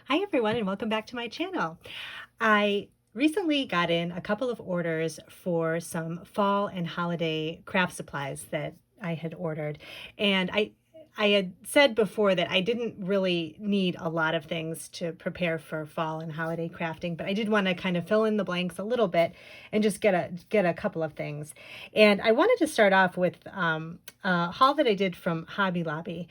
Hi everyone and welcome back to my channel. I recently got in a couple of orders for some fall and holiday craft supplies that I had ordered. And I had said before that I didn't really need a lot of things to prepare for fall and holiday crafting, but I did want to kind of fill in the blanks a little bit and just get a couple of things. And I wanted to start off with a haul that I did from Hobby Lobby.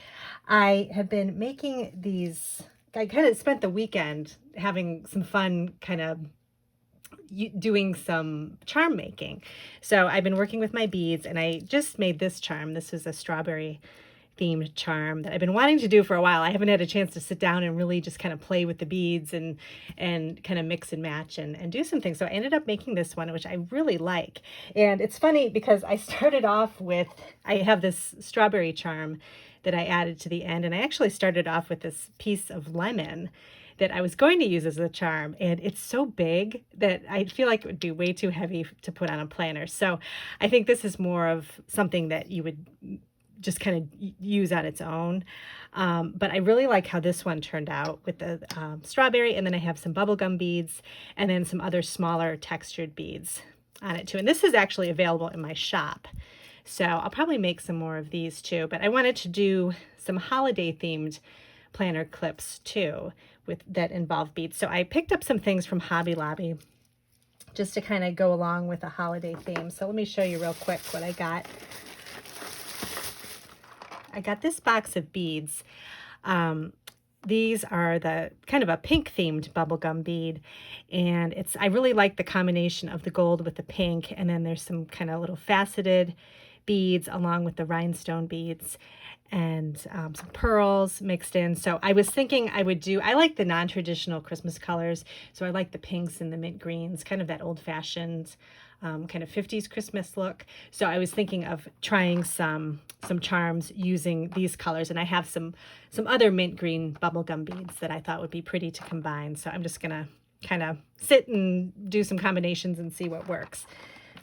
I have been making these. I kind of spent the weekend having some fun kind of doing some charm making. So I've been working with my beads and I just made this charm. This is a strawberry themed charm that I've been wanting to do for a while. I haven't had a chance to sit down and really just kind of play with the beads and kind of mix and match and do some things. So I ended up making this one, which I really like. And it's funny because I started off with, I have this strawberry charm that I added to the end. And I actually started off with this piece of lemon that I was going to use as a charm. And it's so big that I feel like it would be way too heavy to put on a planner. So I think this is more of something that you would just kind of use on its own. But I really like how this one turned out with the strawberry. And then I have some bubblegum beads and then some other smaller textured beads on it too. And this is actually available in my shop. So I'll probably make some more of these too, but I wanted to do some holiday themed planner clips too with that involve beads. So I picked up some things from Hobby Lobby just to kind of go along with a holiday theme. So let me show you real quick what I got. I got this box of beads. These are the kind of a pink themed bubblegum bead. And I really like the combination of the gold with the pink. And then there's some kind of little faceted beads along with the rhinestone beads and some pearls mixed in. So I was thinking I like the non-traditional Christmas colors. So I like the pinks and the mint greens, kind of that old-fashioned kind of 50s Christmas look. So I was thinking of trying some charms using these colors. And I have some other mint green bubblegum beads that I thought would be pretty to combine. So I'm just gonna kind of sit and do some combinations and see what works.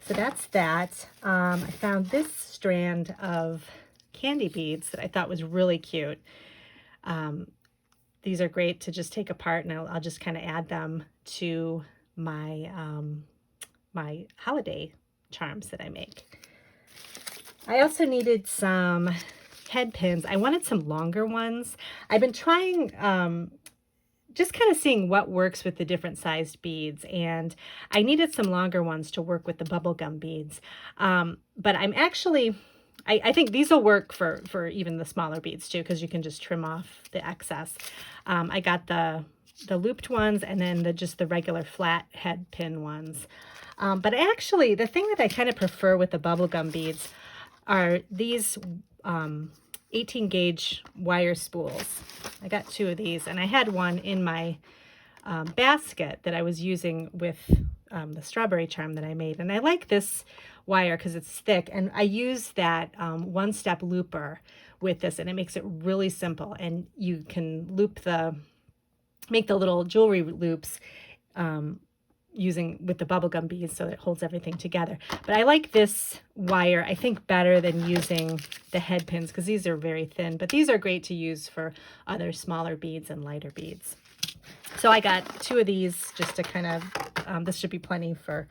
So that's that. I found this strand of candy beads that I thought was really cute. These are great to just take apart, and I'll just kind of add them to my my holiday charms that I make. I also needed some head pins. I wanted some longer ones. I've been trying just kind of seeing what works with the different sized beads. And I needed some longer ones to work with the bubblegum beads. But I'm actually, I think these will work for even the smaller beads too, because you can just trim off the excess. I got the looped ones and then just the regular flat head pin ones. But actually, the thing that I kind of prefer with the bubblegum beads are these 18 gauge wire spools. I got 2 of these, and I had one in my basket that I was using with the strawberry charm that I made. And I like this wire because it's thick, and I use that one-step looper with this, and it makes it really simple. And you can make the little jewelry loops using with the bubblegum beads so that it holds everything together. But I like this wire, I think, better than using the head pins because these are very thin, but these are great to use for other smaller beads and lighter beads. So I got 2 of these just to kind of, this should be plenty for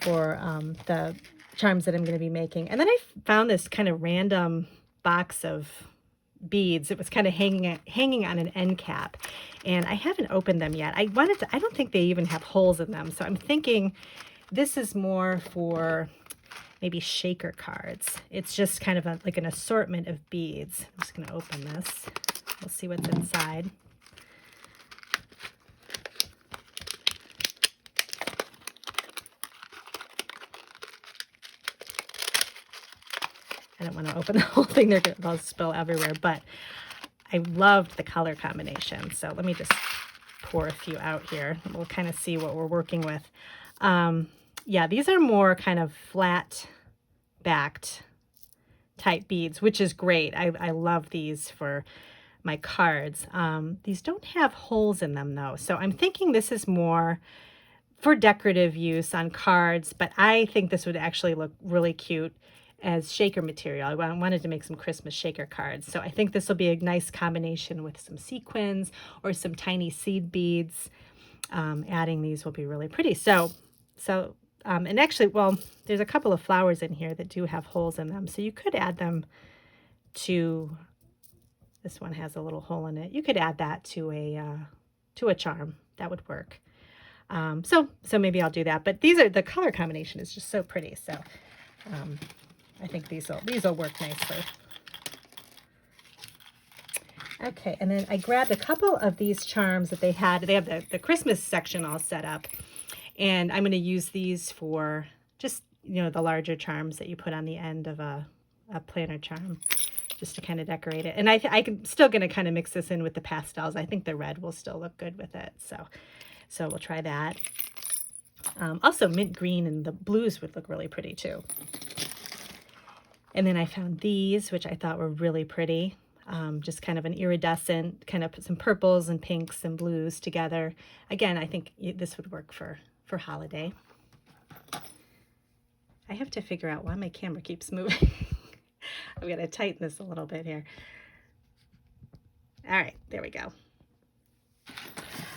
the charms that I'm going to be making. And then I found this kind of random box of beads. It was kind of hanging on an end cap, and I haven't opened them yet. I don't think they even have holes in them, so I'm thinking this is more for maybe shaker cards. It's just kind of like an assortment of beads. I'm just going to open this. We'll see what's inside. I don't want to open the whole thing. They'll spill everywhere, but I loved the color combination. So let me just pour a few out here. We'll kind of see what we're working with. Yeah, these are more kind of flat backed type beads, which is great. I love these for my cards. These don't have holes in them though. So I'm thinking this is more for decorative use on cards, but I think this would actually look really cute as shaker material. I wanted to make some Christmas shaker cards. So I think this will be a nice combination with some sequins or some tiny seed beads. Adding these will be really pretty. And actually, well, there's a couple of flowers in here that do have holes in them. So you could add them to, this one has a little hole in it. You could add that to a charm. That would work. So maybe I'll do that. But the color combination is just so pretty. So I think these will work nicely. Okay, and then I grabbed a couple of these charms that they had. They have the Christmas section all set up. And I'm going to use these for just, the larger charms that you put on the end of a planner charm, just to kind of decorate it. And I'm still going to kind of mix this in with the pastels. I think the red will still look good with it. So we'll try that. Also, mint green and the blues would look really pretty too. And then I found these, which I thought were really pretty. Just kind of an iridescent, kind of put some purples and pinks and blues together. Again, I think this would work for holiday. I have to figure out why my camera keeps moving. I'm going to tighten this a little bit here. All right, there we go.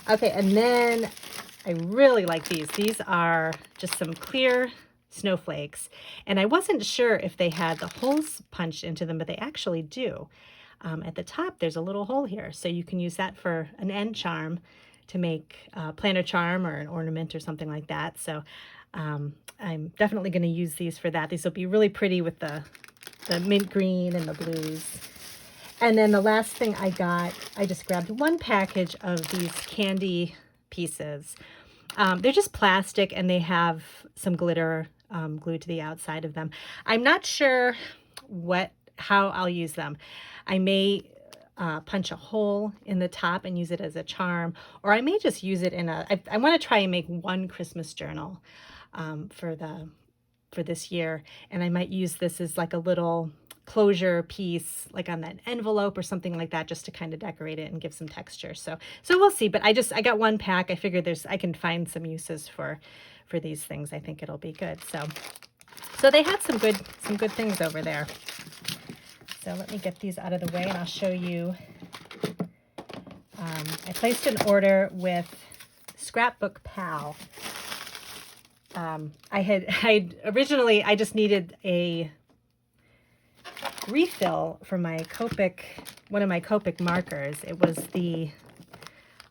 Okay, and then I really like these. These are just some clear snowflakes. And I wasn't sure if they had the holes punched into them, but they actually do. At the top, there's a little hole here. So you can use that for an end charm to make a planner charm or an ornament or something like that. So I'm definitely going to use these for that. These will be really pretty with the mint green and the blues. And then the last thing I got, I just grabbed one package of these candy pieces. They're just plastic and they have some glitter glued to the outside of them. I'm not sure how I'll use them. I may punch a hole in the top and use it as a charm, or I may just use it in I want to try and make one Christmas journal for this year, and I might use this as like a little closure piece, like on that envelope or something like that, just to kind of decorate it and give some texture. So we'll see. But I got one pack. I figured I can find some uses for these things. I think it'll be good. So they had some good things over there. So let me get these out of the way and I'll show you. I placed an order with ScrapbookPal. Originally I just needed a refill for my one of my Copic markers. It was the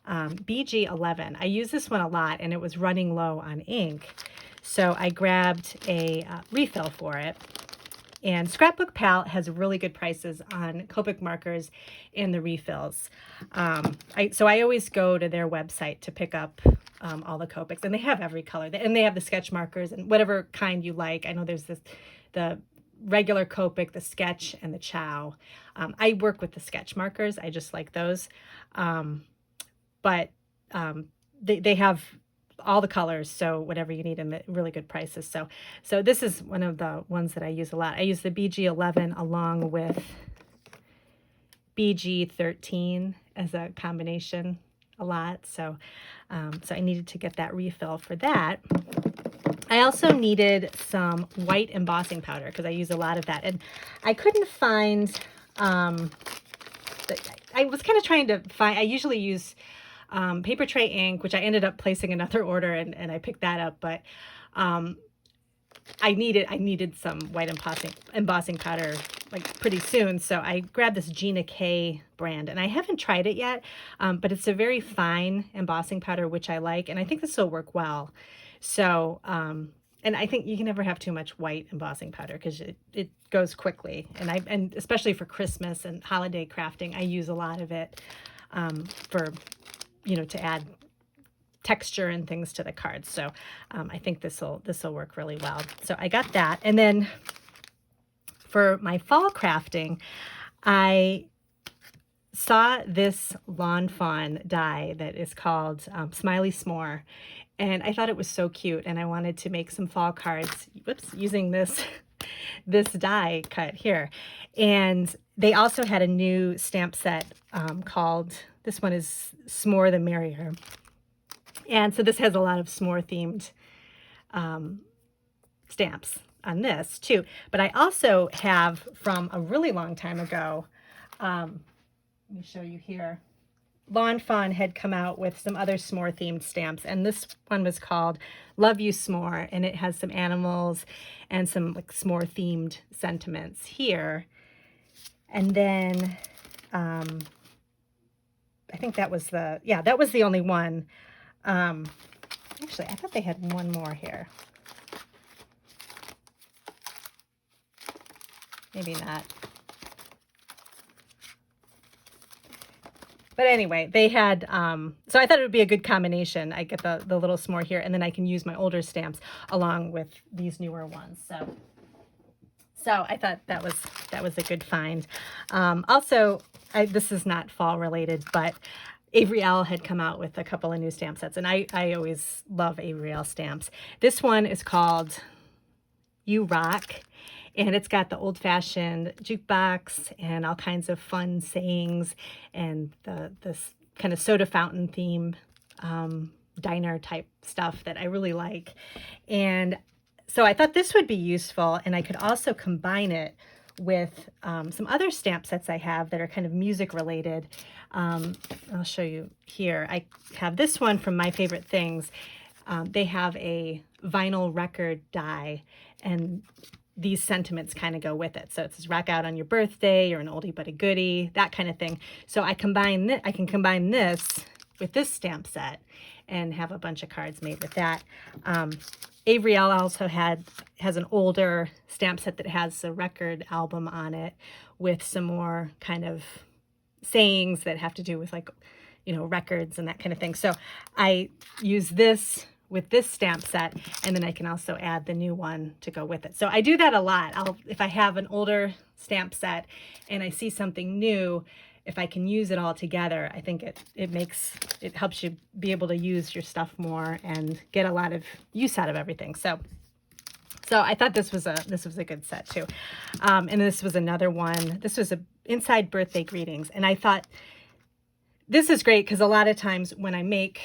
BG11. I use this one a lot and it was running low on ink. So I grabbed a refill for it. And ScrapbookPal has really good prices on Copic markers and the refills. So I always go to their website to pick up all the Copics, and they have every color. And they have the sketch markers and whatever kind you like. I know there's the regular Copic, the sketch, and the chow. I work with the sketch markers. I just like those. But they have all the colors, so whatever you need, and really good prices. So this is one of the ones that I use a lot. I use the BG11 along with BG13 as a combination a lot. So I needed to get that refill for that. I also needed some white embossing powder because I use a lot of that, and I couldn't find. I was kind of trying to find. I usually use paper tray ink, which I ended up placing another order and I picked that up, but I needed some white embossing powder like pretty soon. So I grabbed this Gina K brand, and I haven't tried it yet, but it's a very fine embossing powder, which I like, and I think this will work well. So, and I think you can never have too much white embossing powder because it goes quickly, and especially for Christmas and holiday crafting, I use a lot of it for to add texture and things to the cards. So I think this will work really well. So I got that. And then for my fall crafting, I saw this Lawn Fawn die that is called Smiley S'more. And I thought it was so cute. And I wanted to make some fall cards, using this die cut here. And they also had a new stamp set called, this one is S'more the Merrier. And so this has a lot of s'more themed stamps. this too. But I also have from a really long time ago, let me show you here. Lawn Fawn had come out with some other s'more themed stamps, and this one was called Love You S'more, and it has some animals and some like s'more themed sentiments here. And then I think that was that was the only one. Actually, I thought they had one more here. Maybe not. But anyway, they had, so I thought it would be a good combination. I get the little s'more here, and then I can use my older stamps along with these newer ones. So I thought that was a good find. Also, this is not fall related, but Avery Elle had come out with a couple of new stamp sets, and I always love Avery Elle stamps. This one is called You Rock, and it's got the old-fashioned jukebox and all kinds of fun sayings and this kind of soda fountain theme, diner type stuff that I really like. And so I thought this would be useful, and I could also combine it with some other stamp sets I have that are kind of music related. I'll show you here. I have this one from My Favorite Things. They have a vinyl record die, and these sentiments kind of go with it. So it says rock out on your birthday, you're an oldie but a goodie, that kind of thing. So I can combine this with this stamp set and have a bunch of cards made with that. Avery Elle also has an older stamp set that has a record album on it with some more kind of sayings that have to do with, like, you know, records and that kind of thing. So I use this with this stamp set, and then I can also add the new one to go with it. So I do that a lot. If I have an older stamp set and I see something new, if I can use it all together, I think it helps you be able to use your stuff more and get a lot of use out of everything. So I thought this was a good set too. And this was another one. This was a inside birthday greetings, and I thought this is great because a lot of times when I make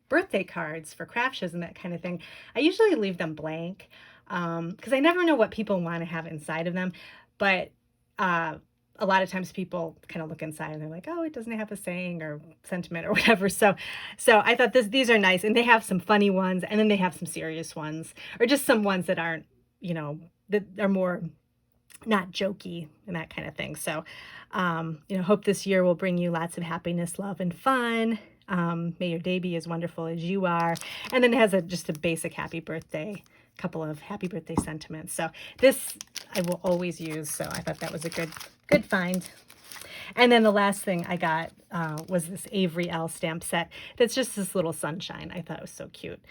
birthday cards for craft shows and that kind of thing, I usually leave them blank because I never know what people want to have inside of them. But a lot of times people kind of look inside and they're like, oh, it doesn't have a saying or sentiment or whatever. So I thought these are nice, and they have some funny ones, and then they have some serious ones, or just some ones that aren't, you know, that are more not jokey and that kind of thing. So, you know, hope this year will bring you lots of happiness, love, and fun. May your day be as wonderful as you are. And then it has just a basic happy birthday, couple of happy birthday sentiments. So this I will always use. So I thought that was a good find. And then the last thing I got was this Avery Elle stamp set. That's just this little sunshine. I thought it was so cute.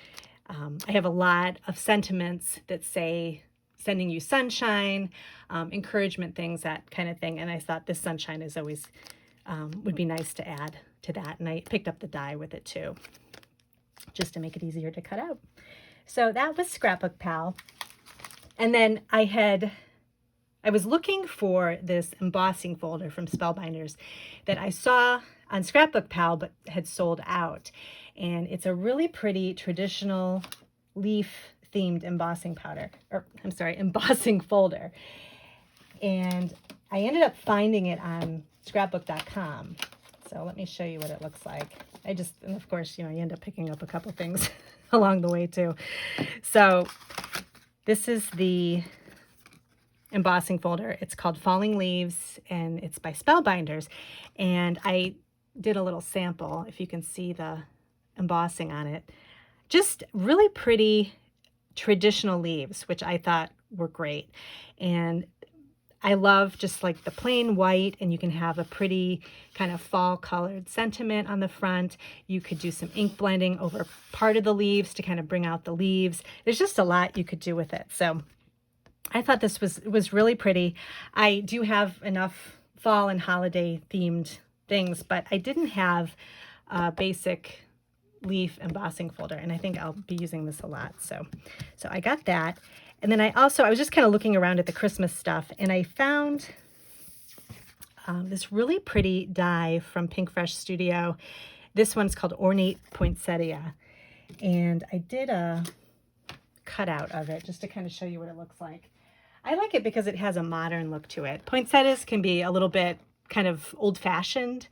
I have a lot of sentiments that say sending you sunshine, encouragement things, that kind of thing. And I thought this sunshine is always would be nice to add to that. And I picked up the die with it too, just to make it easier to cut out. So that was Scrapbook Pal. And then I was looking for this embossing folder from Spellbinders that I saw on Scrapbook Pal but had sold out. And it's a really pretty traditional leaf themed embossing folder. And I ended up finding it on scrapbook.com. So let me show you what it looks like. And of course, you know, you end up picking up a couple things along the way too. So this is the embossing folder. It's called Falling Leaves, and it's by Spellbinders. And I did a little sample, if you can see the embossing on it. Just really pretty traditional leaves, which I thought were great. And I love just like the plain white, and you can have a pretty kind of fall colored sentiment on the front. You could do some ink blending over part of the leaves to kind of bring out the leaves. There's just a lot you could do with it. So I thought this was really pretty. I do have enough fall and holiday themed things, but I didn't have a basic leaf embossing folder, and I think I'll be using this a lot. So I got that. And then I was just kind of looking around at the Christmas stuff, and I found this really pretty die from Pink Fresh Studio. This one's called Ornate Poinsettia. And I did a cutout of it just to kind of show you what it looks like. I like it because it has a modern look to it. Poinsettias can be a little bit kind of old-fashioned.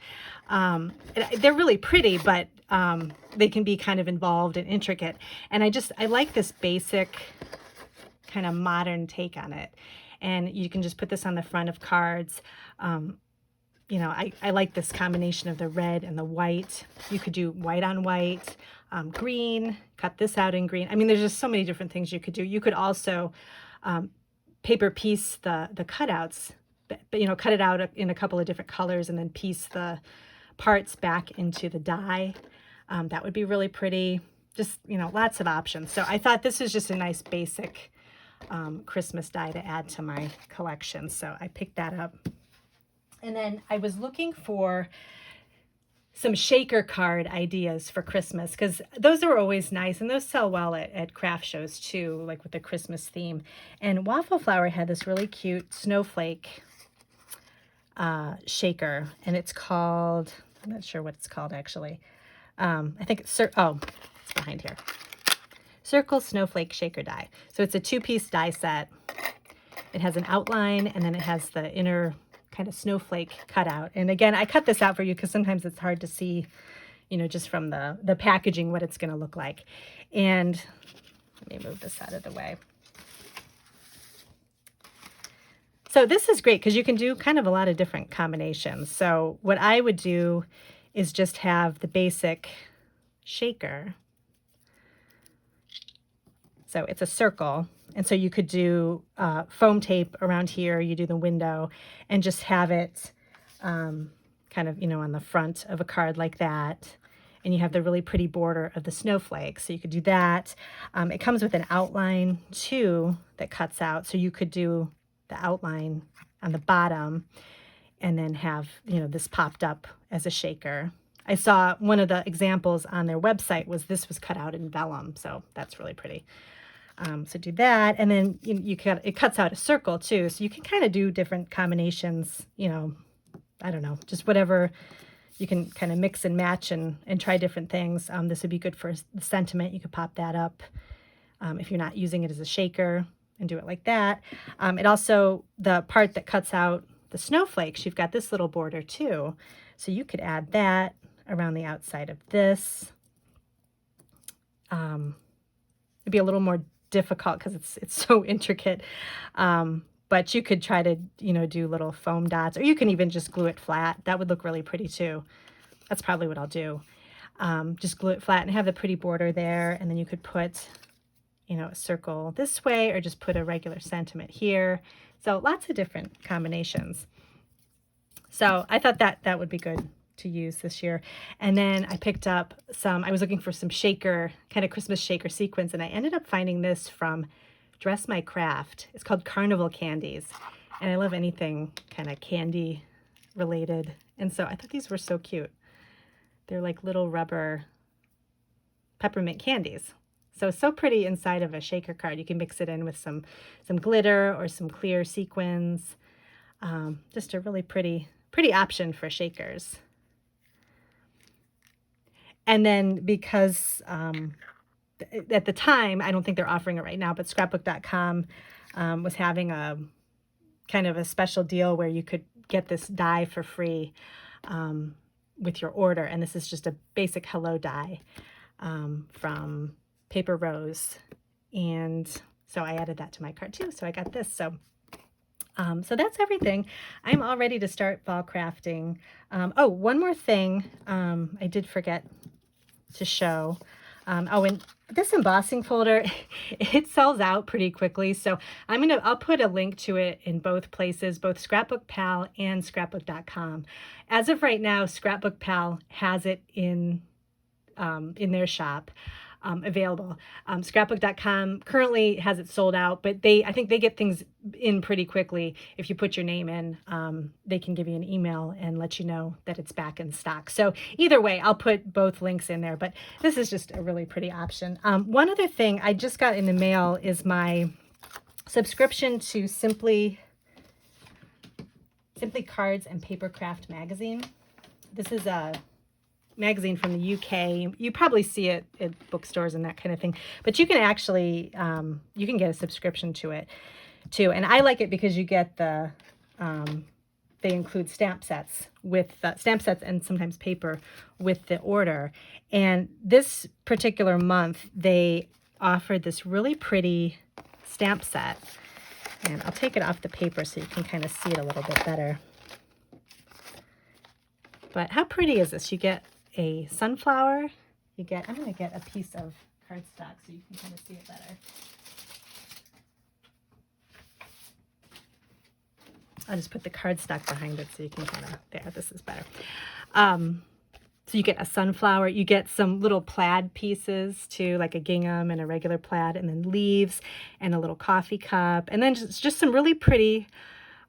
They're really pretty, but they can be kind of involved and intricate. And I like this basic kind of modern take on it. And you can just put this on the front of cards. You know, I like this combination of the red and the white. You could do white on white, green, cut this out in green. I mean, there's just so many different things you could do. You could also paper piece the cutouts, but you know, cut it out in a couple of different colors and then piece the parts back into the die. That would be really pretty. Just, you know, lots of options. So I thought this is just a nice basic Christmas die to add to my collection. So I picked that up. And then I was looking for some shaker card ideas for Christmas, because those are always nice and those sell well at craft shows too, like with the Christmas theme. And Waffle Flower had this really cute snowflake shaker, and it's called, I'm not sure what it's called actually. I think it's, it's behind here. Circle Snowflake Shaker Die. So it's a 2-piece die set. It has an outline and then it has the inner kind of snowflake cutout. And again, I cut this out for you because sometimes it's hard to see, you know, just from the packaging what it's going to look like. And let me move this out of the way. So this is great because you can do kind of a lot of different combinations. So what I would do is just have the basic shaker. So it's a circle. And so you could do foam tape around here, you do the window, and just have it kind of, you know, on the front of a card like that. And you have the really pretty border of the snowflake. So you could do that. It comes with an outline too that cuts out. So you could do the outline on the bottom and then have, you know, this popped up as a shaker. I saw one of the examples on their website this was cut out in vellum. So that's really pretty. So do that, and then it cuts out a circle too, so you can kind of do different combinations, you know, I don't know, just whatever you can kind of mix and match and try different things. This would be good for the sentiment. You could pop that up if you're not using it as a shaker and do it like that. It also, the part that cuts out the snowflakes, you've got this little border too, so you could add that around the outside of this. It'd be a little more difficult because it's so intricate, but you could try to, you know, do little foam dots, or you can even just glue it flat. That would look really pretty too. That's probably what I'll do. Just glue it flat and have the pretty border there, and then you could put, you know, a circle this way, or just put a regular sentiment here. So lots of different combinations. So I thought that would be good to use this year. And then I picked up I was looking for some shaker, kind of Christmas shaker sequins, and I ended up finding this from Dress My Craft. It's called Carnival Candies. And I love anything kind of candy related. And so I thought these were so cute. They're like little rubber peppermint candies. So pretty inside of a shaker card. You can mix it in with some glitter or some clear sequins. Just a really pretty option for shakers. And then because at the time, I don't think they're offering it right now, but scrapbook.com was having a kind of a special deal where you could get this die for free with your order. And this is just a basic hello die from Paper Rose. And so I added that to my cart too. So I got this. So that's everything. I'm all ready to start fall crafting. Oh, one more thing I did forget to show. And this embossing folder, it sells out pretty quickly. So I'll put a link to it in both places, both ScrapbookPal and scrapbook.com. As of right now, ScrapbookPal has it in their shop. Available. Scrapbook.com currently has it sold out, but I think they get things in pretty quickly. If you put your name in, they can give you an email and let you know that it's back in stock. So either way, I'll put both links in there, but this is just a really pretty option. One other thing I just got in the mail is my subscription to Simply Cards and Papercraft magazine. This is a magazine from the UK. You probably see it at bookstores and that kind of thing, but you can actually, you can get a subscription to it too. And I like it because you get the, they include stamp sets and sometimes paper with the order. And this particular month, they offered this really pretty stamp set. And I'll take it off the paper so you can kind of see it a little bit better. But how pretty is this? You get a sunflower. I'm going to get a piece of cardstock so you can kind of see it better. I'll just put the cardstock behind it so you can kind of, there, this is better. So you get a sunflower, you get some little plaid pieces too, like a gingham and a regular plaid, and then leaves and a little coffee cup, and then just some really pretty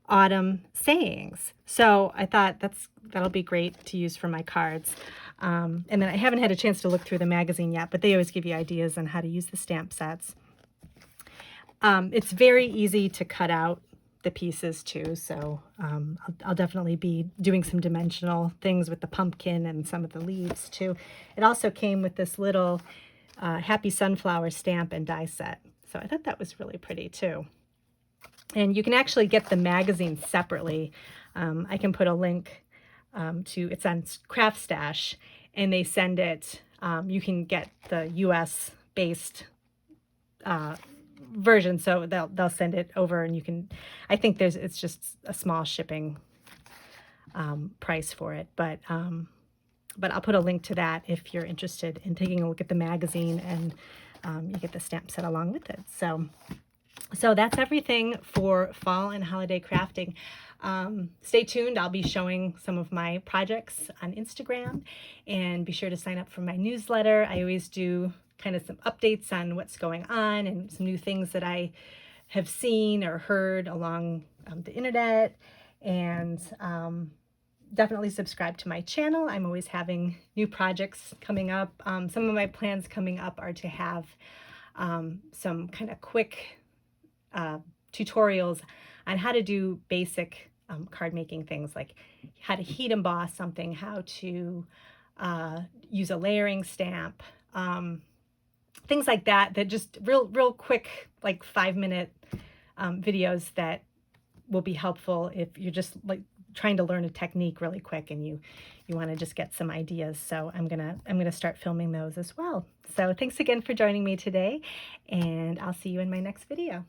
autumn sayings. So I thought that'll be great to use for my cards. And then I haven't had a chance to look through the magazine yet, but they always give you ideas on how to use the stamp sets. It's very easy to cut out the pieces too, so I'll definitely be doing some dimensional things with the pumpkin and some of the leaves too. It also came with this little happy sunflower stamp and die set, so I thought that was really pretty too. And you can actually get the magazine separately. I can put a link to, it's on Craft Stash, and they send it, you can get the US based version, so they'll send it over, and you can, I think it's just a small shipping price for it, but I'll put a link to that if you're interested in taking a look at the magazine, and you get the stamp set along with it. So that's everything for fall and holiday crafting. Stay tuned. I'll be showing some of my projects on Instagram, and be sure to sign up for my newsletter. I always do kind of some updates on what's going on and some new things that I have seen or heard along the internet. And definitely subscribe to my channel. I'm always having new projects coming up. Some of my plans coming up are to have some kind of quick tutorials on how to do basic card making things, like how to heat emboss something, how to use a layering stamp, things like that, that just real quick, like 5-minute videos that will be helpful if you're just like trying to learn a technique really quick and you want to just get some ideas. So I'm gonna start filming those as well. So thanks again for joining me today, and I'll see you in my next video.